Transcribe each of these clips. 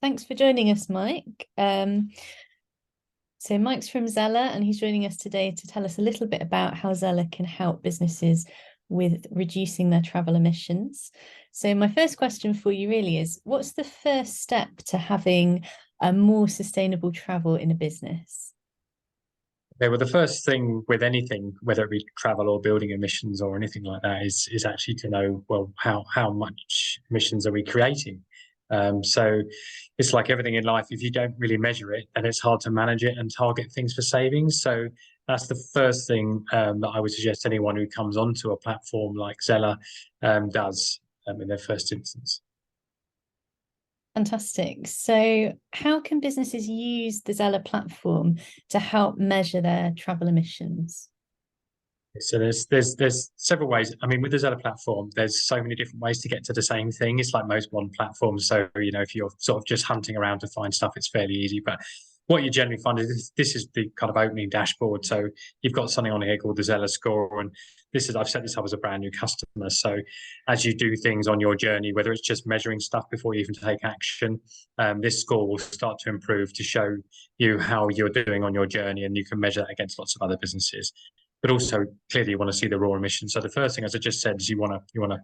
Thanks for joining us, Mike. So Mike's from Zellar, and he's joining us today to tell us a little bit about how Zellar can help businesses with reducing their travel emissions. So my first question for you really is, what's the first step to having a more sustainable travel in a business? Okay, well, the first thing with anything, whether it be travel or building emissions or anything like that, is actually to know, well, how much emissions are we creating? So it's like everything in life. If you don't really measure it, then it's hard to manage it and target things for savings. So that's the first thing that I would suggest anyone who comes onto a platform like Zellar does in their first instance. Fantastic. So how can businesses use the Zellar platform to help measure their travel emissions? So there's several ways. I mean, with the Zellar platform, there's so many different ways to get to the same thing. It's like most modern platforms. So, if you're sort of just hunting around to find stuff, it's fairly easy. But what you generally find is this is the kind of opening dashboard. So you've got something on here called the Zellar score. And I've set this up as a brand new customer. So as you do things on your journey, whether it's just measuring stuff before you even take action, this score will start to improve to show you how you're doing on your journey. And you can measure that against lots of other businesses. But also clearly you want to see the raw emissions. So the first thing, as I just said, is you want to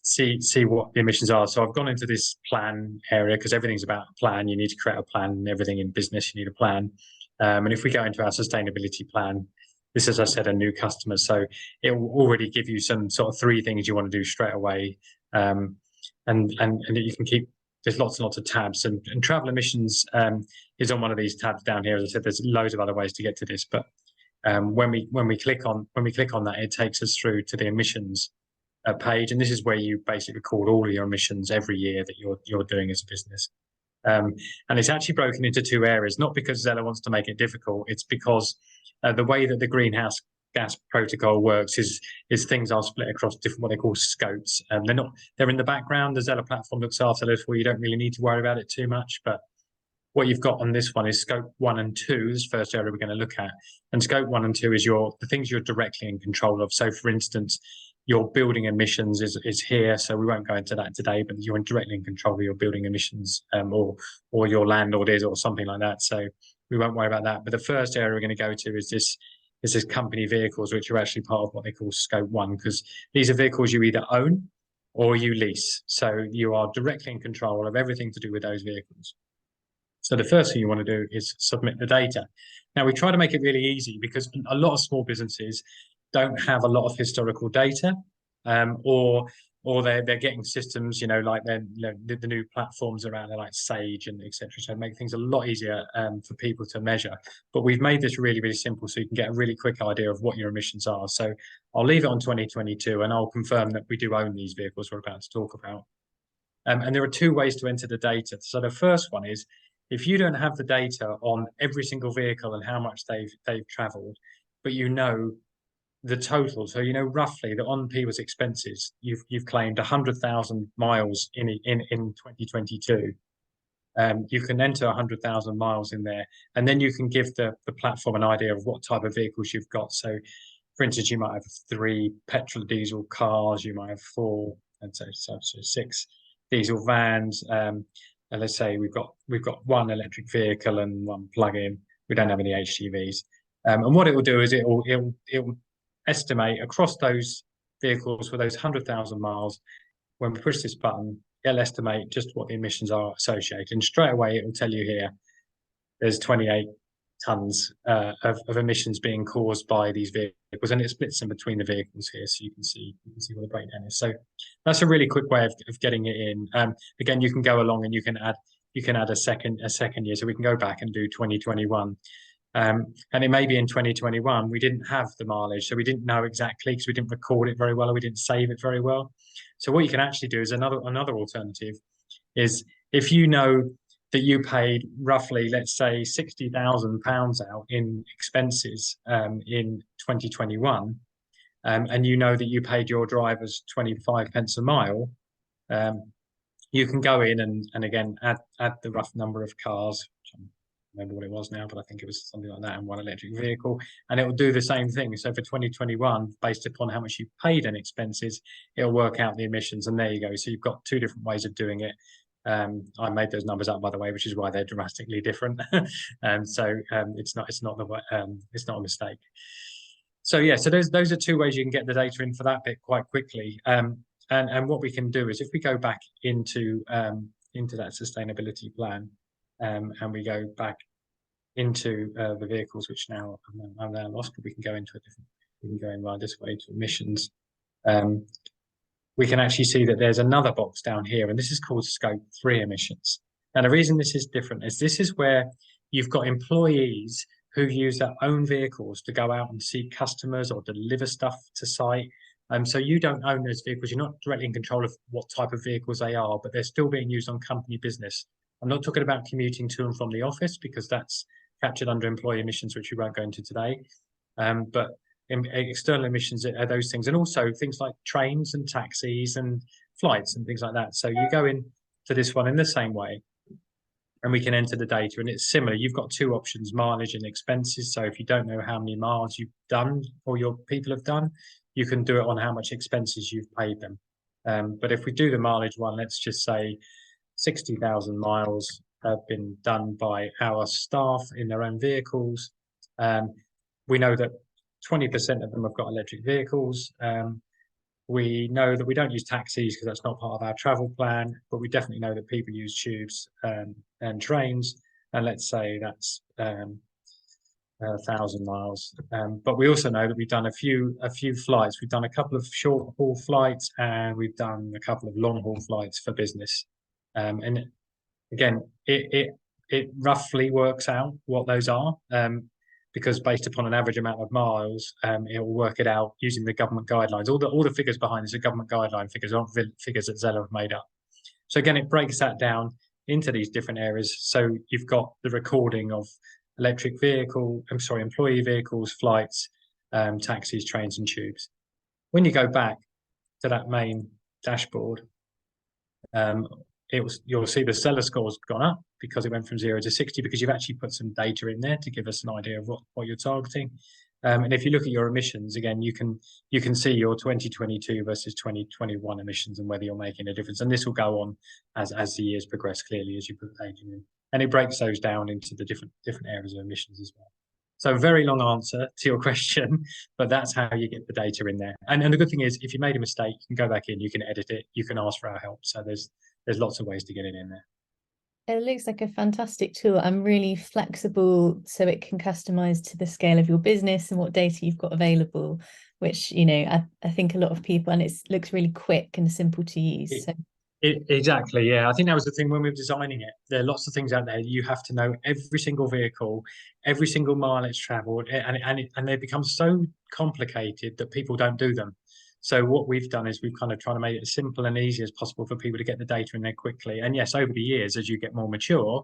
see what the emissions are. So I've gone into this plan area because everything's about a plan. You need to create a plan, and everything in business you need a plan. And if we go into our sustainability plan, this is, as I said, a new customer, so it will already give you some sort of 3 things you want to do straight away, and you can keep. There's lots and lots of tabs, and travel emissions is on one of these tabs down here. As I said, there's loads of other ways to get to this, but when we click on that, it takes us through to the emissions page, and this is where you basically record all of your emissions every year that you're doing as a business. And it's actually broken into 2 areas, not because Zellar wants to make it difficult. It's because the way that the greenhouse gas protocol works is things are split across different, what they call scopes. They're in the background. The Zellar platform looks after this, where you don't really need to worry about it too much, but what you've got on this one is scope 1 and 2. This first area we're going to look at, and scope 1 and 2 is the things you're directly in control of. So, for instance, your building emissions is here. So we won't go into that today, but you're directly in control of your building emissions, or your landlord is, or something like that. So we won't worry about that. But the first area we're going to go to is this company vehicles, which are actually part of what they call scope 1, because these are vehicles you either own or you lease. So you are directly in control of everything to do with those vehicles. So the first thing you want to do is submit the data. Now, we try to make it really easy because a lot of small businesses don't have a lot of historical data, or they're getting systems, like the new platforms around there, like Sage and etc. So make things a lot easier for people to measure. But we've made this really, really simple, so you can get a really quick idea of what your emissions are. So I'll leave it on 2022, and I'll confirm that we do own these vehicles we're about to talk about. And there are 2 ways to enter the data. So the first one is, if you don't have the data on every single vehicle and how much they've traveled, but you know the total, so roughly that on people's expenses, you've claimed 100,000 miles in 2022. You can enter 100,000 miles in there, and then you can give the platform an idea of what type of vehicles you've got. So, for instance, you might have 3 petrol diesel cars, you might have 4, and so 6 diesel vans. And let's say we've got 1 electric vehicle and 1 plug-in. We don't have any HGVs. And what it will do is it will estimate across those vehicles for those 100,000 miles. When we push this button, it'll estimate just what the emissions are associated. And straight away, it will tell you here, there's 28 tons of emissions being caused by these vehicles, and it splits in between the vehicles here, so you can see what the breakdown is. So that's a really quick way of getting it in. Again, you can go along and you can add a second year, so we can go back and do 2021. And it may be in 2021 we didn't have the mileage, so we didn't know exactly because we didn't record it very well, or we didn't save it very well. So what you can actually do is another alternative is, if you know that you paid roughly, let's say, £60,000 out in expenses in 2021, and you know that you paid your drivers 25 pence a mile, you can go in and again add the rough number of cars. I don't remember what it was now, but I think it was something like that, and 1 electric vehicle, and it will do the same thing. So for 2021, based upon how much you paid in expenses, it'll work out the emissions, and there you go. So you've got 2 different ways of doing it. I made those numbers up, by the way, which is why they're dramatically different. It's not a mistake. So yeah, so those are two ways you can get the data in for that bit quite quickly. And what we can do is if we go back into that sustainability plan, and we go back into the vehicles, which now I'm now lost, but we can go into a different. We can go in right this way to emissions. Um, we can actually see that there's another box down here, and this is called Scope 3 emissions. And the reason this is different is this is where you've got employees who use their own vehicles to go out and see customers or deliver stuff to site. So you don't own those vehicles. You're not directly in control of what type of vehicles they are, but they're still being used on company business. I'm not talking about commuting to and from the office because that's captured under employee emissions, which we won't go into today. But external emissions are those things, and also things like trains and taxis and flights and things like that. So you go in to this one in the same way, and we can enter the data, and it's similar. You've got two options: mileage and expenses. So if you don't know how many miles you've done or your people have done, you can do it on how much expenses you've paid them. But if we do the mileage one, let's just say 60,000 miles have been done by our staff in their own vehicles. We know that 20% of them have got electric vehicles. We know that we don't use taxis because that's not part of our travel plan, but we definitely know that people use tubes and trains. And let's say that's 1,000 miles. But we also know that we've done a few flights. We've done a couple of short haul flights, and we've done a couple of long haul flights for business. And again, it roughly works out what those are. Because based upon an average amount of miles, it will work it out using the government guidelines. All the figures behind this are government guideline figures, aren't figures that Zellar have made up. So again, it breaks that down into these different areas. So you've got the recording of employee vehicles, flights, taxis, trains, and tubes. When you go back to that main dashboard, you'll see the Zellar score's gone up because it went from 0 to 60 because you've actually put some data in there to give us an idea of what you're targeting. And if you look at your emissions, again, you can see your 2022 versus 2021 emissions and whether you're making a difference. And this will go on as the years progress, clearly, as you put data in. And it breaks those down into the different areas of emissions as well. So very long answer to your question, but that's how you get the data in there. And the good thing is, if you made a mistake, you can go back in, you can edit it, you can ask for our help. So there's lots of ways to get it in there. It looks like a fantastic tool and really flexible, so it can customize to the scale of your business and what data you've got available, which, I think a lot of people, and it looks really quick and simple to use. So. Exactly, yeah. I think that was the thing when we were designing it. There are lots of things out there. You have to know every single vehicle, every single mile it's traveled, and they become so complicated that people don't do them. So what we've done is we've kind of tried to make it as simple and easy as possible for people to get the data in there quickly. And yes, over the years, as you get more mature,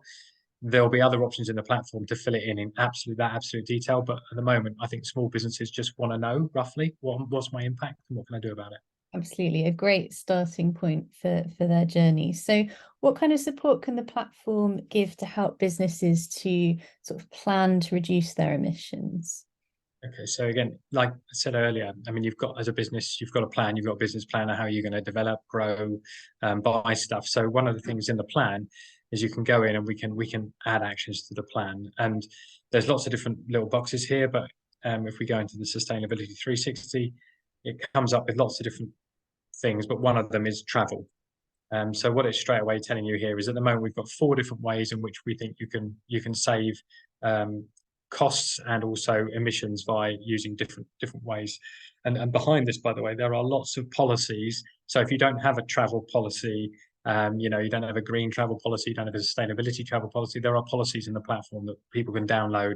there'll be other options in the platform to fill it in absolute detail. But at the moment, I think small businesses just want to know roughly what's my impact and what can I do about it. Absolutely, a great starting point for their journey. So what kind of support can the platform give to help businesses to sort of plan to reduce their emissions? Okay, so again, like I said earlier, I mean, as a business, you've got a plan, you've got a business plan of how you're going to develop, grow, buy stuff. So one of the things in the plan is you can go in and we can add actions to the plan. And there's lots of different little boxes here, but if we go into the sustainability 360, it comes up with lots of different things, but one of them is travel. So what it's straight away telling you here is at the moment we've got 4 different ways in which we think you can save costs and also emissions by using different ways. And behind this, by the way, there are lots of policies. So if you don't have a travel policy, you don't have a green travel policy, you don't have a sustainability travel policy, there are policies in the platform that people can download,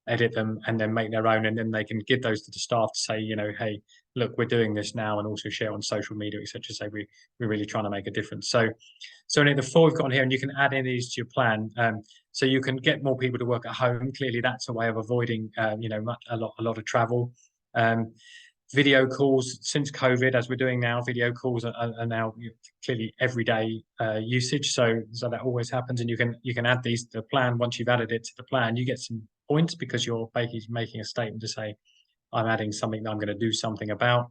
edit them, and then make their own, and then they can give those to the staff to say, hey, look, we're doing this now, and also share on social media, etc. Say we're really trying to make a difference. So in the 4 we've got on here, and you can add in these to your plan. So you can get more people to work at home. Clearly, that's a way of avoiding, a lot of travel. Video calls since COVID, as we're doing now, video calls are now clearly everyday usage. So that always happens, and you can add these to the plan. Once you've added it to the plan, you get some points because you're making a statement to say, I'm adding something that I'm going to do something about.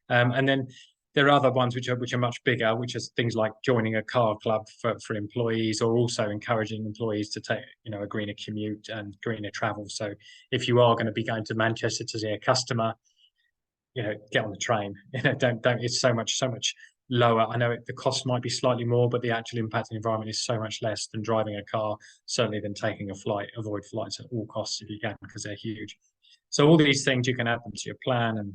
And then there are other ones which are much bigger, which is things like joining a car club for employees, or also encouraging employees to take, a greener commute and greener travel. So if you are going to be going to Manchester to see a customer, get on the train. Don't. It's so much lower. I know the cost might be slightly more, but the actual impact on the environment is so much less than driving a car. Certainly than taking a flight. Avoid flights at all costs if you can, because they're huge. So all these things you can add them to your plan, and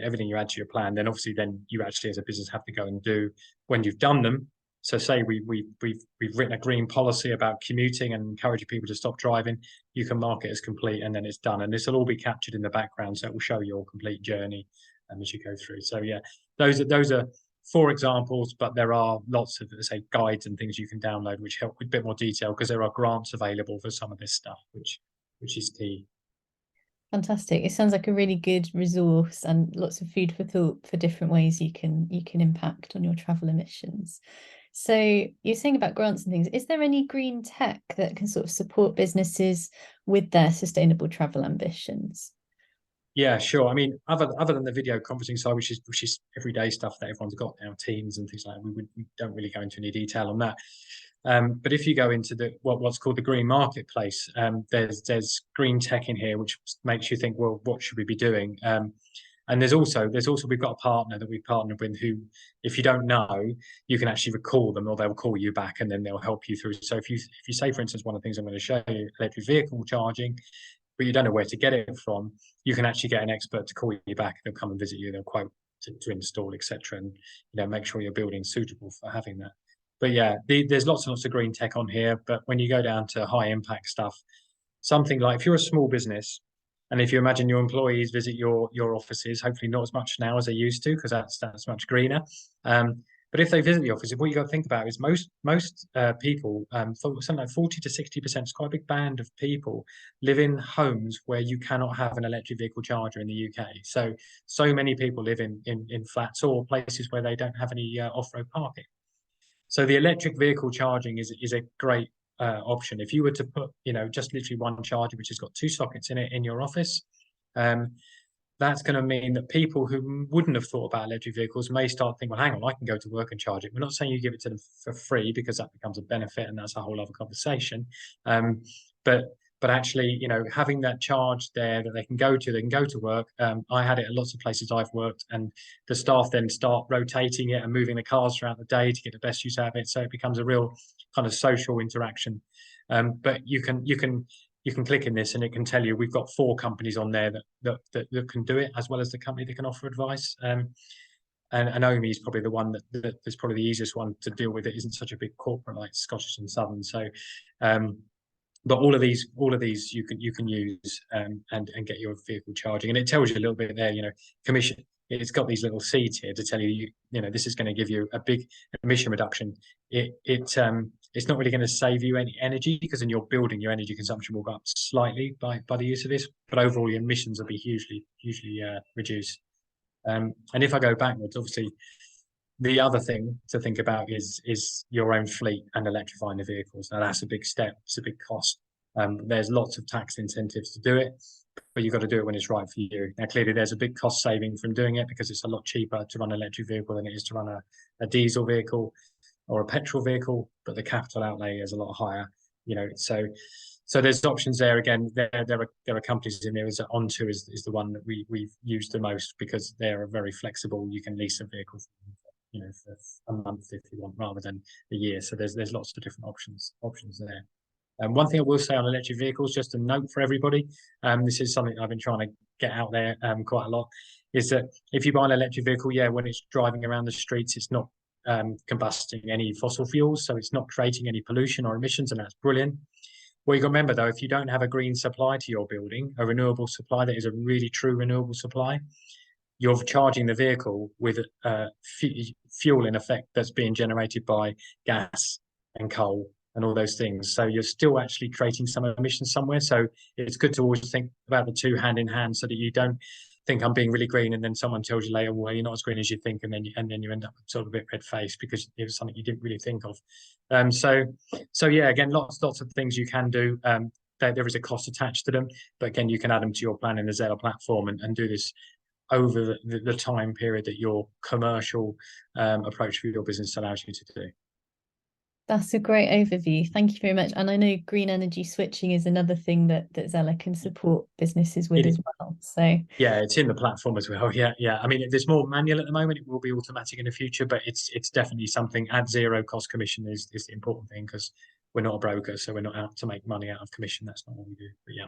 everything you add to your plan, then obviously then you actually as a business have to go and do when you've done them. So say we've written a green policy about commuting and encouraging people to stop driving. You can mark it as complete, and then it's done. And this will all be captured in the background, so it will show your complete journey as you go through. So yeah, those are 4 examples, but there are lots of, say, guides and things you can download which help with a bit more detail, because there are grants available for some of this stuff, which is key. Fantastic. It sounds like a really good resource and lots of food for thought for different ways you can impact on your travel emissions. So you're saying about grants and things. Is there any green tech that can sort of support businesses with their sustainable travel ambitions? Yeah, sure. I mean, other than the video conferencing side, which is everyday stuff that everyone's got now, Teams and things like that, we don't really go into any detail on that. But if you go into what's called the green marketplace, there's green tech in here, which makes you think, well, what should we be doing? And there's also we've got a partner that we've partnered with who, if you don't know, you can actually recall them, or they'll call you back and then they'll help you through. So if you say, for instance, one of the things I'm going to show you, electric vehicle charging, but you don't know where to get it from, you can actually get an expert to call you back. They'll come and visit you. They'll quote to install, etc., and make sure your building's suitable for having that. But yeah, there's lots and lots of green tech on here. But when you go down to high impact stuff, something like if you're a small business, and if you imagine your employees visit your offices, hopefully not as much now as they used to, because that's much greener. But if they visit the office, what you got to think about is most people, something like 40 to 60%, it's quite a big band of people, live in homes where you cannot have an electric vehicle charger in the UK. So many people live in flats or places where they don't have any off-road parking. So the electric vehicle charging is a great option. If you were to put, just literally one charger, which has got 2 sockets in it in your office, that's going to mean that people who wouldn't have thought about electric vehicles may start thinking, well, hang on, I can go to work and charge it. We're not saying you give it to them for free, because that becomes a benefit, and that's a whole other conversation. But actually, having that charge there that they can go to work. I had it at lots of places I've worked, and the staff then start rotating it and moving the cars throughout the day to get the best use out of it. So it becomes a real kind of social interaction. But you can click in this and it can tell you we've got 4 companies on there that can do it, as well as the company that can offer advice. And OMI is probably the one that's probably the easiest one to deal with. It isn't such a big corporate like Scottish and Southern. So but all of these you can use and get your vehicle charging, and it tells you a little bit there. Commission. It's got these little seeds here to tell you, this is going to give you a big emission reduction. It's not really going to save you any energy, because in your building your energy consumption will go up slightly by the use of this, but overall your emissions will be hugely reduced. And if I go backwards, obviously, the other thing to think about is your own fleet and electrifying the vehicles. Now that's a big step. It's a big cost. There's lots of tax incentives to do it, but you've got to do it when it's right for you. Now, clearly, there's a big cost saving from doing it, because it's a lot cheaper to run an electric vehicle than it is to run a diesel vehicle or a petrol vehicle, but the capital outlay is a lot higher. So there's options there. Again, there are companies in there. Onto is the one that we've used the most, because they're very flexible. You can lease a vehicle for a month if you want, rather than a year. So there's lots of different options there. One thing I will say on electric vehicles, just a note for everybody, this is something I've been trying to get out there quite a lot, is that if you buy an electric vehicle, when it's driving around the streets, it's not combusting any fossil fuels, so it's not creating any pollution or emissions, and that's brilliant. What you got to remember, though, if you don't have a green supply to your building, a renewable supply that is a really true renewable supply, you're charging the vehicle with fuel, in effect, that's being generated by gas and coal and all those things. So you're still actually creating some emissions somewhere. So it's good to always think about the two hand in hand, so that you don't think I'm being really green and then someone tells you later, well, you're not as green as you think, and then you end up sort of a bit red faced because it was something you didn't really think of. So yeah, again, lots of things you can do. There is a cost attached to them, but again, you can add them to your plan in the Zellar platform and do this over the time period that your commercial approach for your business allows you to do. That's a great overview. Thank you very much. And I know green energy switching is another thing that Zeller can support businesses with as It, well. So yeah, it's in the platform as well. Yeah, yeah. I mean, there's more manual at the moment. It will be automatic in the future, but it's definitely something at zero cost commission is the important thing, because we're not a broker, so we're not out to make money out of commission. That's not what we do. But yeah,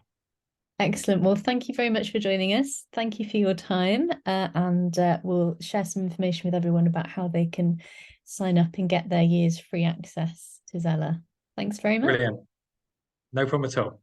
excellent. Well, thank you very much for joining us. Thank you for your time. And we'll share some information with everyone about how they can sign up and get their year's free access to Zeller. Thanks very much. brilliant. No problem at all.